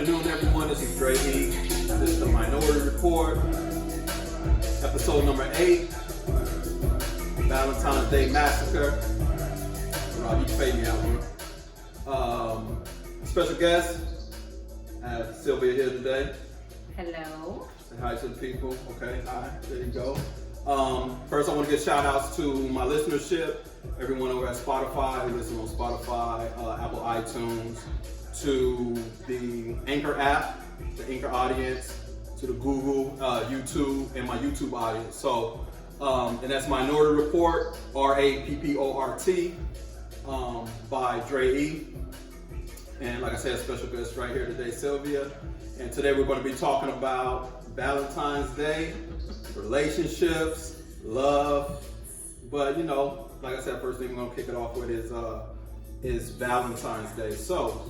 afternoon, everyone. This is Dre E. This is the Minority Report, episode number 8, Valentine's Day Massacre. Rob, you can fade me out here. Special guest, I have Sylvia here today. Hello. Say hi to the people. Okay, hi. There you go. First, I want to give shout outs to my listenership, everyone over at Spotify who listens on Spotify, Apple iTunes, to the Anchor app, the Anchor audience, to the Google, YouTube, and my YouTube audience. So, and that's Minority Report, R-A-P-P-O-R-T, by Dre E. And like I said, special guest right here today, Sylvia. And today we're going to be talking about Valentine's Day, relationships, love. But you know, like I said, first thing we're going to kick it off with is Valentine's Day. So,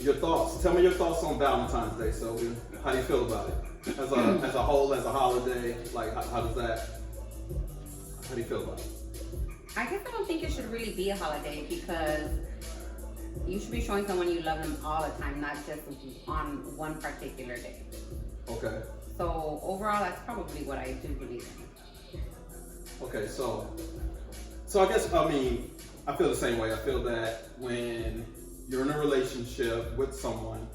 your thoughts. Tell me your thoughts on Valentine's Day, Sylvia. How do you feel about it? As a whole, as a holiday, like how do you feel about it? I guess I don't think it should really be a holiday because you should be showing someone you love them all the time, not just on one particular day. Okay. So overall, that's probably what I do believe in. Okay, so I guess, I feel the same way. I feel that when you're in a relationship with someone,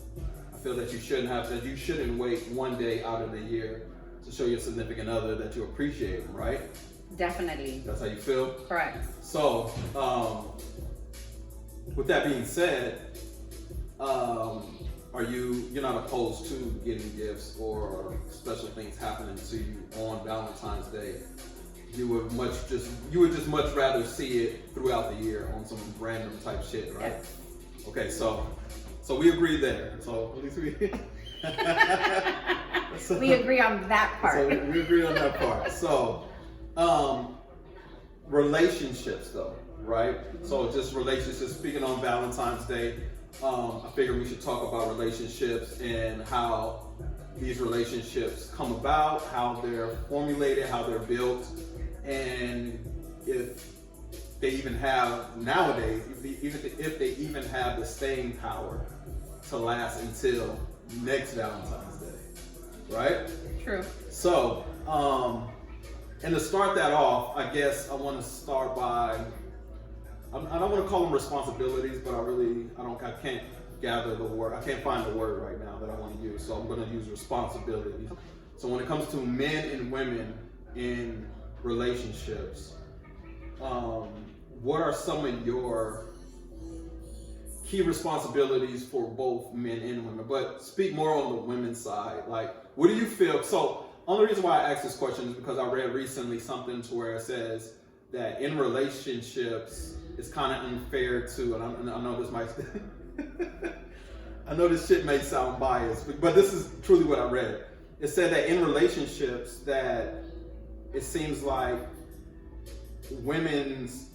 I feel that you shouldn't wait one day out of the year to show your significant other that you appreciate them, right? Definitely. That's how you feel? Correct. So, with that being said, you're not opposed to getting gifts or special things happening to you on Valentine's Day? You would just much rather see it throughout the year on some random type shit, right? Yes. Okay, so we agree there. So at least we we agree on that part. So we agree on that part. So relationships though, right? So just relationships, speaking on Valentine's Day, I figured we should talk about relationships and how these relationships come about, how they're formulated, how they're built, and if they even have nowadays, if they even have the staying power to last until next Valentine's Day, right? True. So, and to start that off, I guess I want to start by, I don't want to call them responsibilities, but I can't gather the word. I can't find the word right now that I want to use. So I'm going to use responsibilities. So when it comes to men and women in relationships, what are some of your key responsibilities for both men and women? But speak more on the women's side. Like, what do you feel? So, only reason why I asked this question is because I read recently something to where it says that in relationships, it's kind of unfair to, and I know this might, I know this shit may sound biased, but this is truly what I read. It said that in relationships that it seems like women's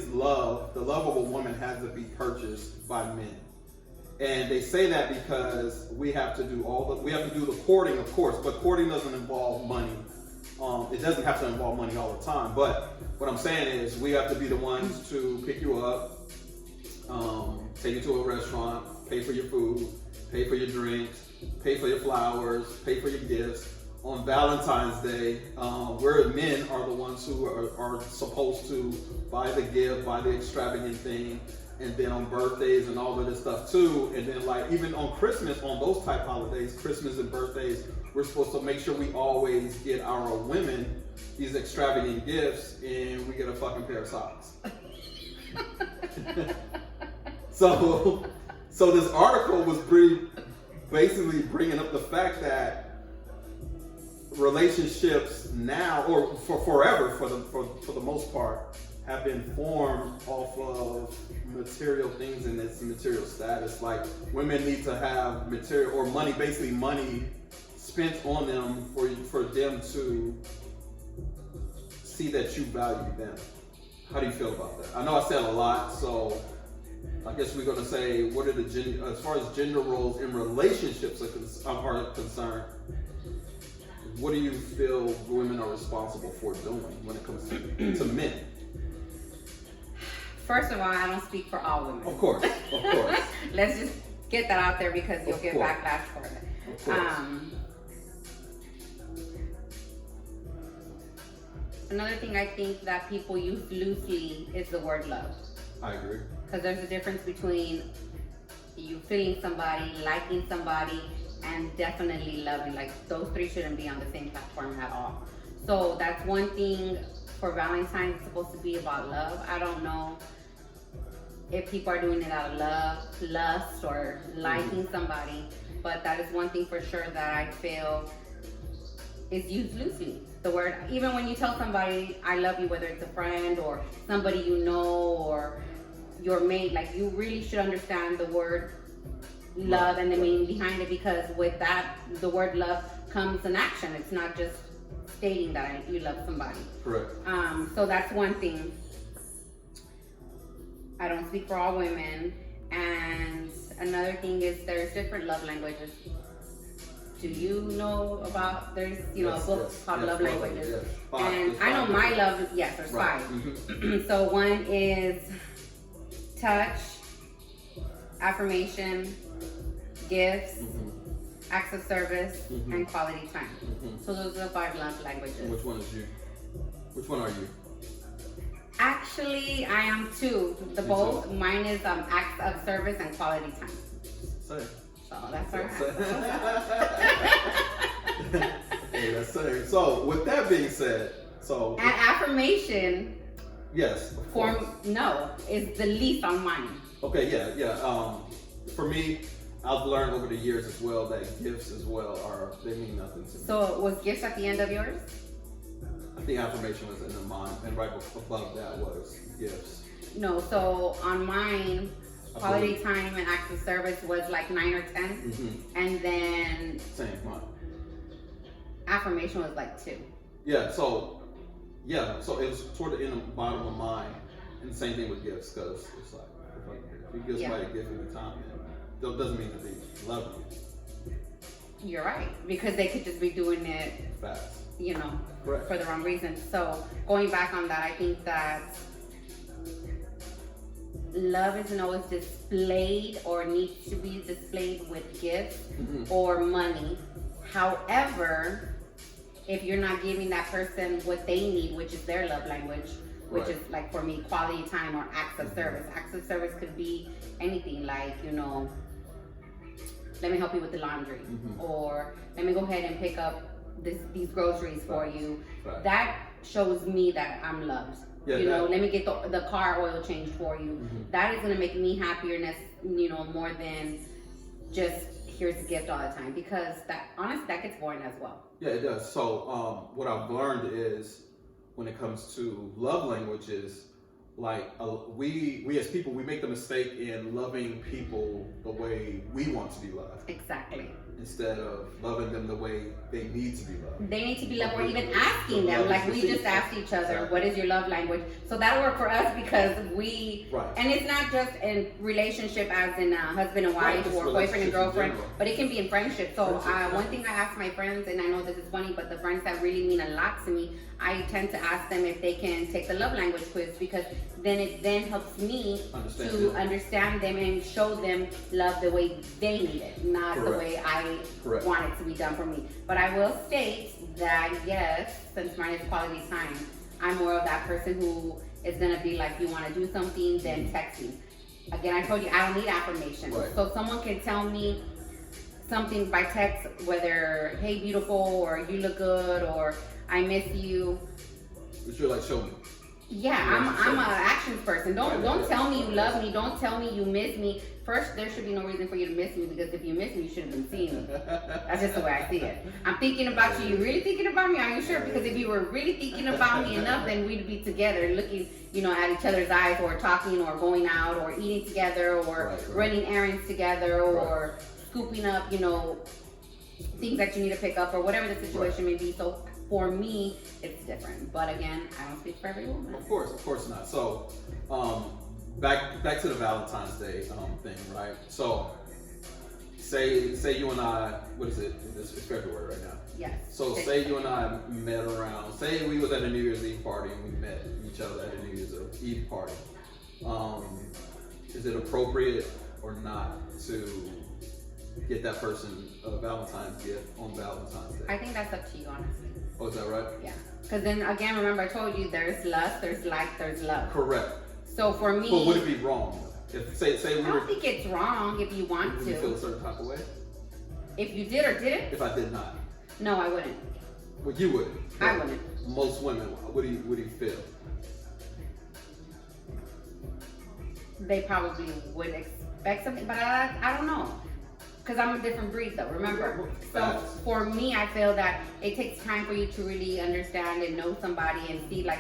love, the love of a woman has to be purchased by men. And they say that because we have to do the courting, of course, but courting doesn't involve money. It doesn't have to involve money all the time. But what I'm saying is we have to be the ones to pick you up, take you to a restaurant, pay for your food, pay for your drinks, pay for your flowers, pay for your gifts. On Valentine's Day, where men are the ones who are supposed to buy the gift, buy the extravagant thing, and then on birthdays and all of this stuff too. And then like even on Christmas, on those type holidays, Christmas and birthdays, we're supposed to make sure we always get our women these extravagant gifts, and we get a fucking pair of socks. So this article was basically bringing up the fact that relationships now, or for forever, for the most part, have been formed off of material things and its material status. Like women need to have material or money, basically money spent on them for them to see that you value them. How do you feel about that? I know I said a lot, so I guess we're going to say, what are as far as gender roles in relationships are concerned, what do you feel women are responsible for doing when it comes to men? First of all, I don't speak for all women. Of course. Let's just get that out there because you'll get backlash for it. Of course. Another thing I think that people use loosely is the word love. I agree. Because there's a difference between you feeling somebody, liking somebody, and definitely loving. Like, those three shouldn't be on the same platform at all. So that's one thing for Valentine. It's supposed to be about love. I don't know if people are doing it out of love, lust, or liking somebody, but that is one thing for sure that I feel is used loosely. The word, even when you tell somebody I love you, whether it's a friend or somebody you know or your mate, like, you really should understand the word love and the meaning behind it, because with that, the word love comes an action. It's not just stating that you love somebody. Correct. So that's one thing. I don't speak for all women. And another thing is there's different love languages. Do you know about, there's, books called love languages. Yes. And I know my love, yes, there's Right. 5. Mm-hmm. So one is touch, affirmation, gifts, acts of service, and quality time. So those are the 5 love languages. And which one is you? Which one are you? Actually, I am 2. The Me both. too. Mine is acts of service and quality time. Same. So that's our Hey, that's same. So with that being said, And affirmation, yes, of course. is the least on mine. Okay, yeah. For me, I've learned over the years as well that gifts as well they mean nothing to me. So was gifts at the end of yours? I think affirmation was in the mind, and right above that was gifts. No, so on mine, quality time and acts of service was like 9 or 10. And then Same, mine. affirmation was like 2. So it was toward the end of bottom of mine, and the same thing with gifts, because it's like if you give somebody a gift every time, it doesn't mean that they love you. You're right, because they could just be doing it, Fast. for the wrong reasons. So going back on that, I think that love isn't always displayed or needs to be displayed with gifts or money. However, if you're not giving that person what they need, which is their love language, which is like for me, quality time or acts of service. Acts of service could be anything, like, let me help you with the laundry, or let me go ahead and pick up these groceries for you. That shows me that I'm loved. Let me get the car oil changed for you. That is gonna make me happier, more than just here's a gift all the time, because that gets boring as well. Yeah, it does. So what I've learned is when it comes to love languages, like we as people, we make the mistake in loving people the way we want to be loved. Exactly. Instead of loving them the way they need to be loved. They need to be loved, or even asking them, like we just asked each other, what is your love language? So that'll work for us, because and it's not just in relationship as in husband and wife or boyfriend and girlfriend, but it can be in friendship. So one thing I ask my friends, and I know this is funny, but the friends that really mean a lot to me, I tend to ask them if they can take the love language quiz, because then it helps me to understand them and show them love the way they need it, not the way I want it to be done for me. But I will state that yes, since mine is quality time, I'm more of that person who is gonna be like, you wanna do something, then text me. Again, I told you I don't need affirmation. So someone can tell me something by text, whether hey beautiful, or you look good, or I miss you. But you're like, show me. Yeah, I'm an actions person. Don't tell me you love me. Don't tell me you miss me. First, there should be no reason for you to miss me, because if you miss me, you should have been seeing me. That's just the way I see it. I'm thinking about you. You really thinking about me? Are you sure? Because if you were really thinking about me enough, then we'd be together, looking, at each other's eyes, or talking, or going out, or eating together, or running errands together, or scooping up, things that you need to pick up, or whatever the situation may be. So for me, it's different. But again, I don't speak for every woman. Of course not. So, back to the Valentine's Day thing, right? So, say you and I, what is it? It's February right now. Yes. So say you and I met around, say we was at a New Year's Eve party and we met each other at a New Year's Eve party. is it appropriate or not to get that person a Valentine's gift on Valentine's Day? I think that's up to you, honestly. Oh, is that right? Yeah. Because then again, remember I told you there's lust, there's like, there's love. Correct. So for me, but would it be wrong? If say we I don't think it's wrong if you want would to. You feel a certain type of way? If you did or didn't? If I did not. No, I wouldn't. Well, you wouldn't. I wouldn't. Most women, what do you feel? They probably would expect something, but I don't know. Because I'm a different breed though, remember? So for me, I feel that it takes time for you to really understand and know somebody and see like,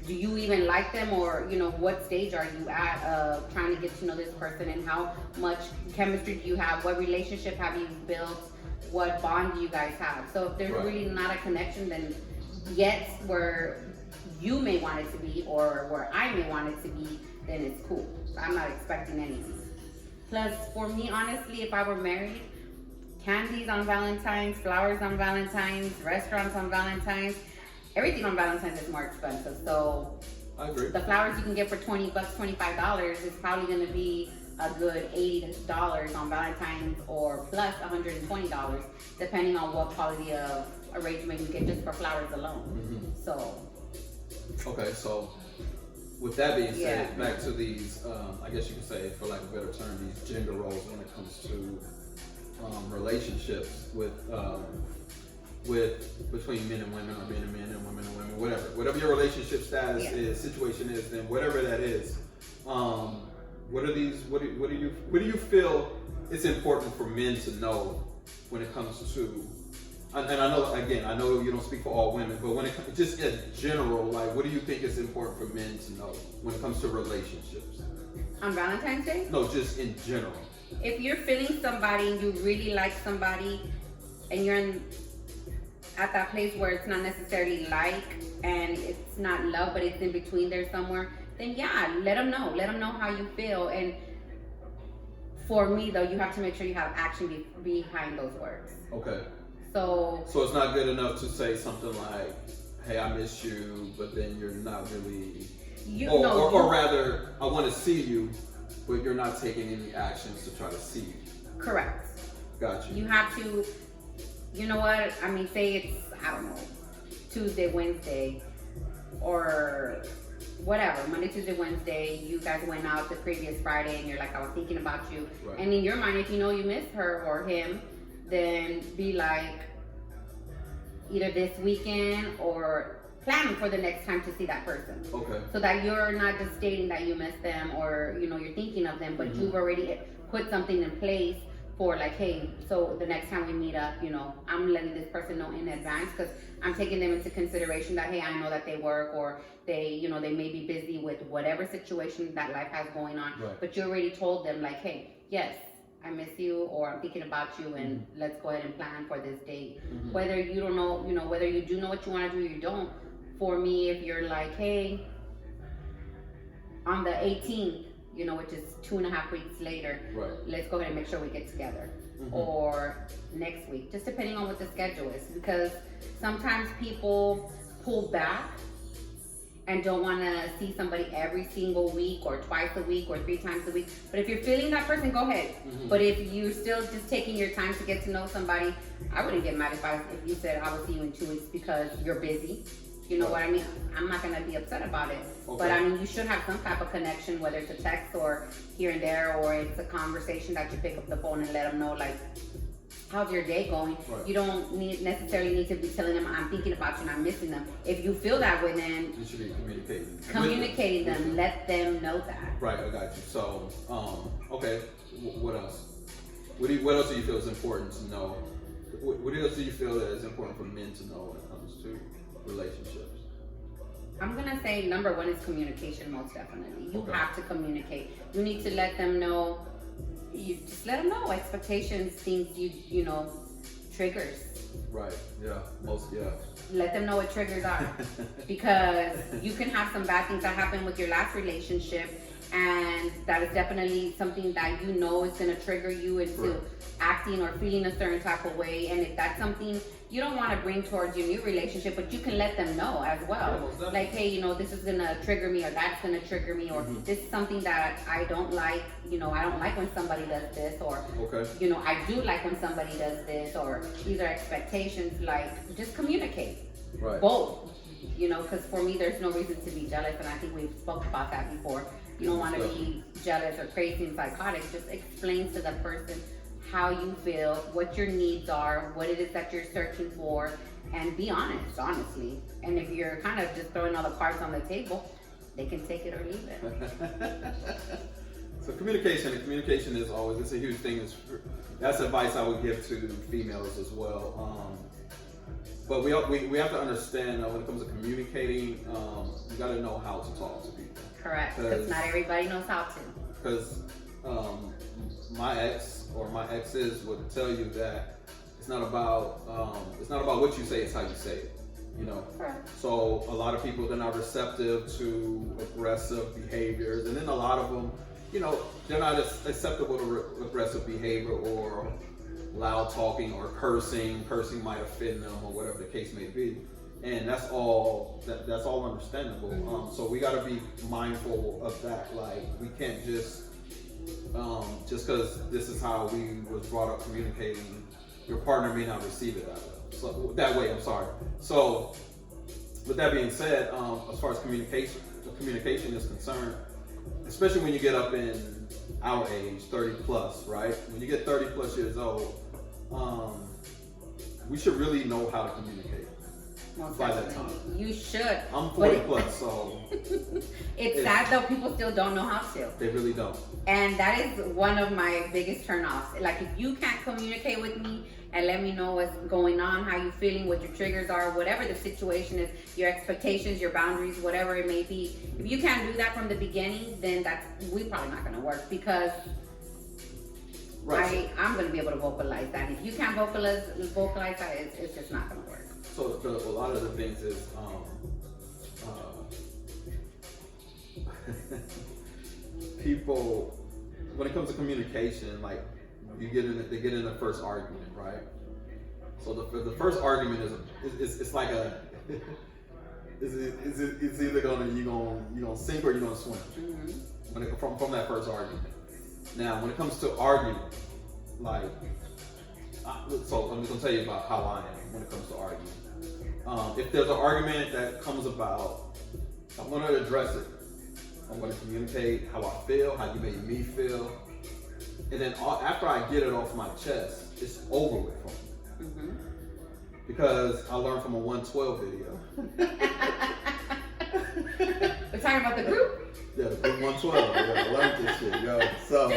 do you even like them, or what stage are you at of trying to get to know this person, and how much chemistry do you have, what relationship have you built, what bond do you guys have. So if there's really not a connection, then yet where you may want it to be or where I may want it to be, then it's cool. I'm not expecting anything. Plus, for me, honestly, if I were married, candies on Valentine's, flowers on Valentine's, restaurants on Valentine's, everything on Valentine's is more expensive. So I agree. The flowers you can get for $20, $25 is probably going to be a good $80 on Valentine's, or plus $120, depending on what quality of arrangement you get just for flowers alone. Mm-hmm. So. Okay, so with that being said, back to these, I guess you could say, for lack of a better term, these gender roles when it comes to relationships with between men and women, or being a man and women and women, whatever your relationship status is, situation is, then whatever that is, what do you feel it's important for men to know when it comes to, and I know you don't speak for all women, but when it comes just in general, like what do you think is important for men to know when it comes to relationships? On Valentine's Day? No, just in general. If you're feeling somebody and you really like somebody, and you're at that place where it's not necessarily like, and it's not love, but it's in between there somewhere, then let them know. Let them know how you feel. And for me, though, you have to make sure you have action behind those words. Okay. So it's not good enough to say something like, "Hey, I miss you," but then you're not really, or rather, "I want to see you," but you're not taking any actions to try to see you. Correct. Gotcha. You have to. You know what? I mean, say it's, I don't know, Tuesday, Wednesday, or whatever, Monday, Tuesday, Wednesday, you guys went out the previous Friday and you're like, I was thinking about you. Right. And in your mind, if you know you miss her or him, then be like, either this weekend or plan for the next time to see that person. Okay. So that you're not just stating that you miss them, or, you're thinking of them, but you've already put something in place for like, hey, so the next time we meet up, I'm letting this person know in advance, because I'm taking them into consideration that, hey, I know that they work, or they, they may be busy with whatever situation that life has going on. Right. But you already told them like, hey, yes, I miss you, or I'm thinking about you, and let's go ahead and plan for this date. Whether you don't know, whether you do know what you want to do or you don't. For me, if you're like, hey, on the 18th, which is 2.5 weeks later, right, let's go ahead and make sure we get together. Or next week, just depending on what the schedule is. Because sometimes people pull back and don't want to see somebody every single week, or twice a week, or 3 times a week. But if you're feeling that person, go ahead. But if you're still just taking your time to get to know somebody, I wouldn't get mad if you said I will see you in 2 weeks because you're busy. You know what I mean? I'm not going to be upset about it. Okay. But I mean, you should have some type of connection, whether it's a text or here and there, or it's a conversation that you pick up the phone and let them know, like, how's your day going? Right. You don't necessarily need to be telling them, I'm thinking about you and I'm missing them. If you feel that way, then you should be communicating them. Let them know that. Right, I got you. So, okay, what else? What else do you feel is important to know? What else do you feel that is important for men to know when it comes to relationships? I'm gonna say number 1 is communication, most definitely. You have to communicate. You need to let them know. You just let them know expectations, things triggers. Right. Yeah. Let them know what triggers are, because you can have some bad things that happened with your last relationship, and that is definitely something that is going to trigger you into acting or feeling a certain type of way. And if that's something you don't want to bring towards your new relationship, but you can let them know as well. Yeah, like, hey, you know, this is gonna trigger me, or that's gonna trigger me, or this is something that I don't like. You know, I don't like when somebody does this, or you know, I do like when somebody does this, or these are expectations. Like, just communicate. Right. Both. You know, because for me, there's no reason to be jealous, and I think we've spoke about that before. You don't want to be jealous or crazy and psychotic. Just explain to the person how you feel, what your needs are, what it is that you're searching for, and be honest, honestly. And if you're kind of just throwing all the cards on the table, they can take it or leave it. So communication is always, it's a huge thing. That's advice I would give to females as well. But we have to understand when it comes to communicating, you got to know how to talk to people. Correct, because not everybody knows how to. Because my ex or my exes would tell you that it's not about what you say, it's how you say it. You know. Correct. So a lot of people, they're not receptive to aggressive behaviors, and then a lot of them, you know, they're not as acceptable to aggressive behavior or loud talking or cursing. Cursing might offend them or whatever the case may be. And that's all understandable. So we got to be mindful of that. Like, we can't just because this is how we was brought up communicating, your partner may not receive it that way. I'm sorry. So with that being said, as far as communication is concerned, especially when you get up in our age, 30 plus, right? When you get 30 plus years old, we should really know how to communicate. By that time. You should. I'm 40 plus, so. It's sad though, people still don't know how to. They really don't. And that is one of my biggest turnoffs. Like, if you can't communicate with me and let me know what's going on, how you feeling, what your triggers are, whatever the situation is, your expectations, your boundaries, whatever it may be. If you can't do that from the beginning, then we probably not gonna work, because I'm gonna be able to vocalize that. If you can't vocalize that, it's just not gonna work. So a lot of the things is people, when it comes to communication, like they get in the first argument, right? So the first argument is it's like a it's either you gonna sink or you gonna swim. From that first argument. Now when it comes to arguing, like so I'm just gonna tell you about how I am when it comes to arguing. If there's an argument that comes about, I'm going to address it. I'm going to communicate how I feel, how you made me feel. And then after I get it off my chest, it's over with for me. Because I learned from a 112 video. We're talking about the group? Yeah, the group 112. I learned this shit, yo. So,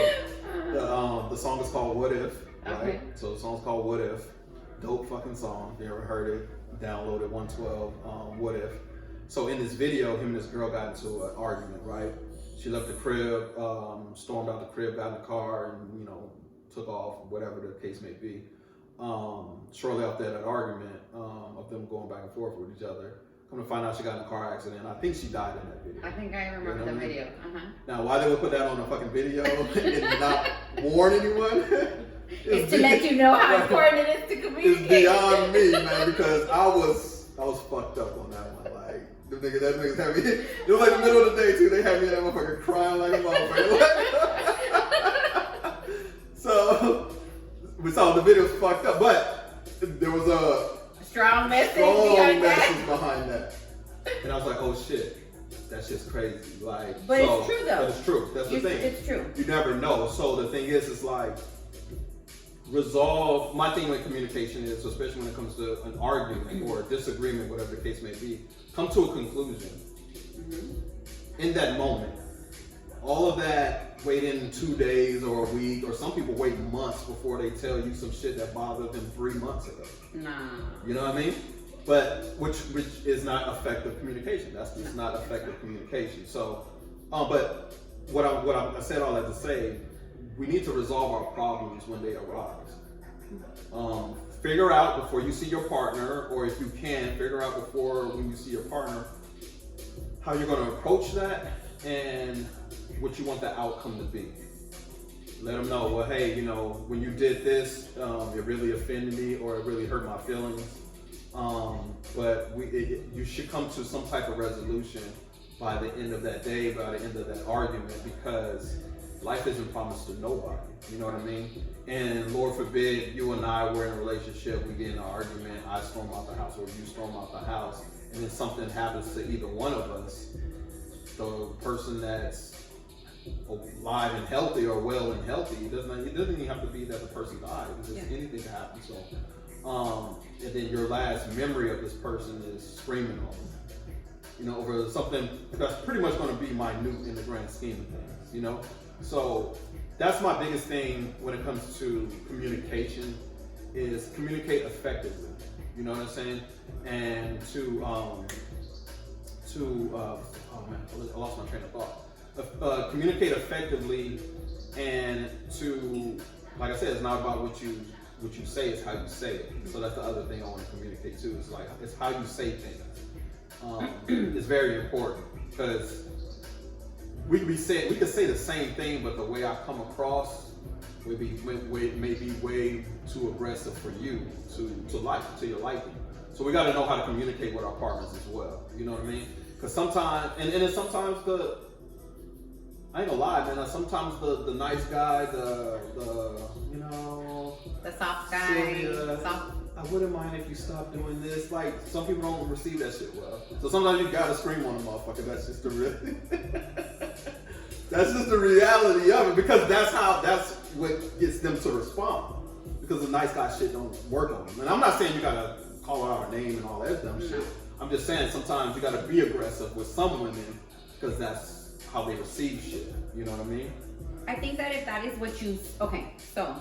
the song is called What If, right? Okay. So the song's called What If. Dope fucking song. If you ever heard it, download it, 112, What If. So in this video, him and this girl got into an argument, right? She left the crib, stormed out the crib, got in the car, and, you know, took off, whatever the case may be. Shortly after that argument, of them going back and forth with each other, come to find out she got in a car accident. I think she died in that video. I think I remember the video. Now, why they would put that on a fucking video and not warn anyone? It's to let you know how important it is to communicate. It's beyond me, man, because I was fucked up on that one. Like, them niggas had me. It was like the middle of the day too. They had me that motherfucker crying like a motherfucker. So the video's fucked up, but there was a strong message behind that. And I was like, oh shit. That's just crazy. Like, but it's true though. But it's true. That's the thing. It's true. You never know. So the thing is, it's like, resolve. My thing with communication is, especially when it comes to an argument or a disagreement, whatever the case may be, come to a conclusion in that moment. All of that waiting 2 days or a week, or some people wait months before they tell you some shit that bothered them 3 months ago. Nah. You know what I mean? But which is not effective communication. That's just not effective communication. So, but what I said all that to say, we need to resolve our problems when they arise. Figure out before you see your partner, or if you can, figure out before when you see your partner, how you're going to approach that and what you want the outcome to be. Let them know, well, hey, you know, when you did this, it really offended me, or it really hurt my feelings. But you should come to some type of resolution by the end of that day, by the end of that argument, because life isn't promised to nobody. You know what I mean? And Lord forbid, you and I were in a relationship, we get in an argument, I storm out the house or you storm out the house, and then something happens to either one of us. The person that's alive and healthy or well and healthy, it doesn't even have to be that the person died. Just anything can happen. So, and then your last memory of this person is screaming on you, you know, over something that's pretty much going to be minute in the grand scheme of things, you know. So that's my biggest thing when it comes to communication, is communicate effectively. You know what I'm saying? And oh man, I lost my train of thought. Communicate effectively, and to, like I said, it's not about what you say, it's how you say it. So that's the other thing I want to communicate too. It's like, it's how you say things. It's very important, because we could say the same thing, but the way I come across may be way too aggressive for you to your liking. So we got to know how to communicate with our partners as well. You know what I mean? Because sometimes, and then sometimes I ain't gonna lie, man. Sometimes the nice guy, the soft guy, Sylvia, I wouldn't mind if you stopped doing this. Like, some people don't receive that shit well. So sometimes you gotta scream on a motherfucker. That's just the that's just the reality of it, because that's what gets them to respond. Because the nice guy shit don't work on them. And I'm not saying you gotta call out our name and all that dumb shit. I'm just saying sometimes you gotta be aggressive with some women, because that's how they receive shit. You know what I mean? I think that if that is what so